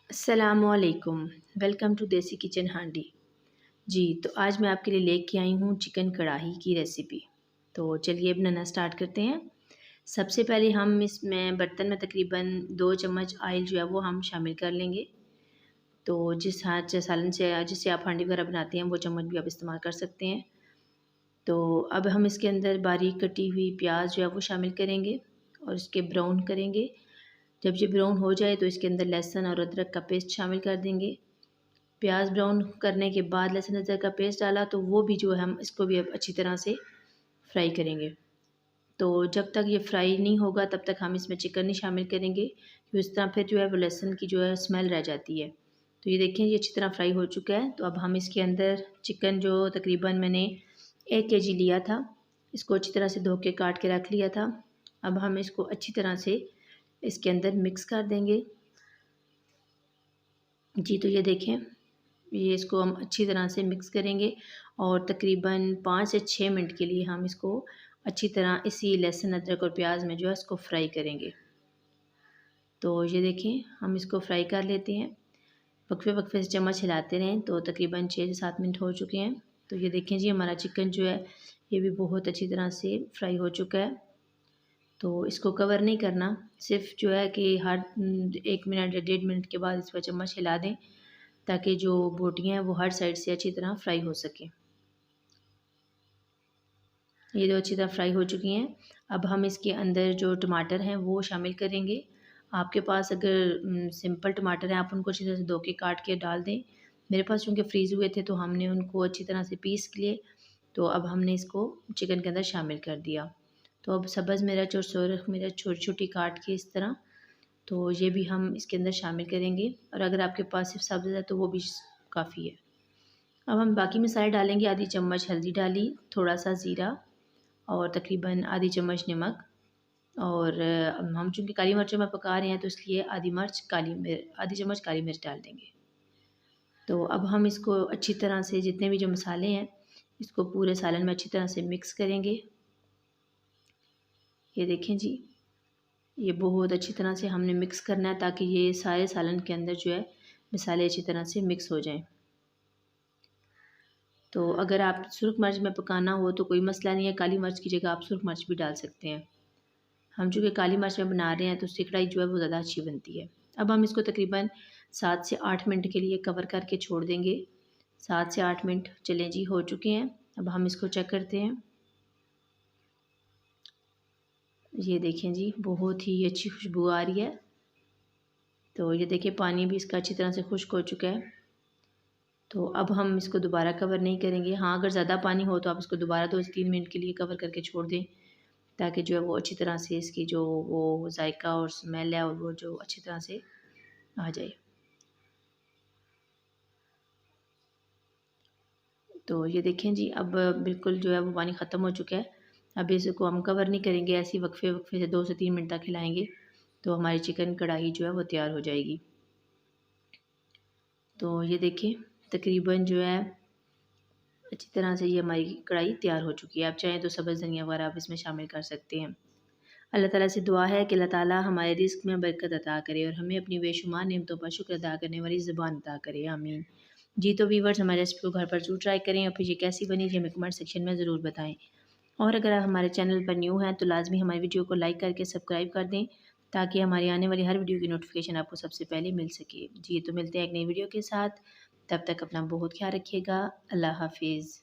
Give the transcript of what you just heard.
अस्सलामुअलैकुम। Welcome to देसी kitchen हांडी। जी, तो आज मैं आपके लिए लेके आई हूँ चिकन कढ़ाई की रेसिपी। तो चलिए बनाना स्टार्ट करते हैं। सबसे पहले हम इसमें बर्तन में तकरीबन 2 चम्मच ऑयल जो है वो हम शामिल कर लेंगे। तो जिस हाथ से सालन से जिससे आप हांडी वगैरह बनाते हैं वो चम्मच भी आप इस्तेमाल कर सकते हैं। तो अब हम इसके अंदर बारीक कटी हुई प्याज जो है वो शामिल करेंगे और इसके ब्राउन करेंगे। जब ये ब्राउन हो जाए तो इसके अंदर लहसुन और अदरक का पेस्ट शामिल कर देंगे। प्याज ब्राउन करने के बाद लहसुन अदरक का पेस्ट डाला तो वो भी जो है हम इसको भी अब अच्छी तरह से फ्राई करेंगे। तो जब तक ये फ्राई नहीं होगा तब तक हम इसमें चिकन नहीं शामिल करेंगे, क्योंकि इस तरह फिर जो है वो लहसुन की जो है स्मेल रह जाती है। तो ये देखें ये अच्छी तरह फ्राई हो चुका है। तो अब हम इसके अंदर चिकन जो तकरीबन मैंने 1 kg लिया था, इसको अच्छी तरह से धो के काट के रख लिया था। अब हम इसको अच्छी तरह से इसके अंदर मिक्स कर देंगे। जी, तो ये देखें ये इसको हम अच्छी तरह से मिक्स करेंगे और तकरीबन 5 से 6 मिनट के लिए हम इसको अच्छी तरह इसी लहसुन अदरक और प्याज में जो है इसको फ्राई करेंगे। तो ये देखें हम इसको फ्राई कर लेते हैं, वक्फे वक्फे से चम्मच हिलाते रहें। तो तकरीबन 6 से 7 मिनट हो चुके हैं। तो ये देखें जी हमारा चिकन जो है ये भी बहुत अच्छी तरह से फ्राई हो चुका है। तो इसको कवर नहीं करना, सिर्फ जो है कि हर 1 मिनट या 1.5 मिनट के बाद इस पर चम्मच हिला दें, ताकि जो बोटियाँ हैं वो हर साइड से अच्छी तरह फ्राई हो सकें। ये तो अच्छी तरह फ्राई हो चुकी हैं। अब हम इसके अंदर जो टमाटर हैं वो शामिल करेंगे। आपके पास अगर सिंपल टमाटर हैं आप उनको अच्छी तरह से धो के काट के डाल दें। मेरे पास चूँकि फ्रीज़ हुए थे तो हमने उनको अच्छी तरह से पीस लिए। तो अब हमने इसको चिकन के अंदर शामिल कर दिया। तो अब सब्ज़ मिर्च और सुरख मिर्च छोटी-छोटी काट के इस तरह, तो ये भी हम इसके अंदर शामिल करेंगे। और अगर आपके पास सिर्फ सब्ज़ है तो वो भी काफ़ी है। अब हम बाकी मसाले डालेंगे। आधी चम्मच हल्दी डाली, थोड़ा सा ज़ीरा और तकरीबन आधी चम्मच नमक। और हम चूँकि काली मिर्चों में पका रहे हैं तो इसलिए आधी चम्मच काली मिर्च डाल देंगे। तो अब हम इसको अच्छी तरह से जितने भी जो मसाले हैं इसको पूरे सालन में अच्छी तरह से मिक्स करेंगे। ये देखें जी ये बहुत अच्छी तरह से हमने मिक्स करना है ताकि ये सारे सालन के अंदर जो है मसाले अच्छी तरह से मिक्स हो जाएं। तो अगर आप सुरख मिर्च में पकाना हो तो कोई मसला नहीं है, काली मिर्च की जगह आप सुरख मिर्च भी डाल सकते हैं। हम चूँकि काली मिर्च में बना रहे हैं तो उसकी कढ़ाई जो है वो ज़्यादा अच्छी बनती है। अब हम इसको तकरीबन 7 से 8 मिनट के लिए कवर करके छोड़ देंगे। 7 से 8 मिनट चलें जी हो चुके हैं। अब हम इसको चेक करते हैं। ये देखें जी बहुत ही अच्छी खुशबू आ रही है। तो ये देखिए पानी भी इसका अच्छी तरह से खुश्क हो चुका है। तो अब हम इसको दोबारा कवर नहीं करेंगे। हाँ, अगर ज़्यादा पानी हो तो आप इसको दोबारा 2 से 3 मिनट के लिए कवर करके छोड़ दें, ताकि जो है वो अच्छी तरह से इसकी जो वो जायका और स्मेल है और वो जो अच्छी तरह से आ जाए। तो ये देखें जी अब बिल्कुल जो है वो पानी ख़त्म हो चुका है। अब इसको हम कवर नहीं करेंगे, ऐसे ही वक्फे वक्फे से 2 से 3 मिनट तक हिलाएँगे तो हमारी चिकन कढ़ाई जो है वो तैयार हो जाएगी। तो ये देखिए तकरीबन जो है अच्छी तरह से ये हमारी कढ़ाई तैयार हो चुकी है। आप चाहें तो सब्ज़ धनिया वगैरह आप इसमें शामिल कर सकते हैं। अल्लाह ताला से दुआ है कि अल्लाह ताला हमारे रिज़्क में बरकत अता करे और हमें अपनी बेशुमार नेमतों पर शुक्र अदा करने वाली ज़ुबान अता करे, आमीन। जी, तो व्यूअर्स हमारी रेसिपी को घर पर ज़रूर ट्राई करें और फिर ये कैसी बनी ये हमें कमेंट सेक्शन में ज़रूर बताएँ। और अगर आप हमारे चैनल पर न्यू हैं तो लाज़मी हमारी वीडियो को लाइक करके सब्सक्राइब कर दें, ताकि हमारी आने वाली हर वीडियो की नोटिफिकेशन आपको सबसे पहले मिल सके। जी, तो मिलते हैं एक नई वीडियो के साथ। तब तक अपना बहुत ख्याल रखिएगा। अल्लाह हाफ़िज़।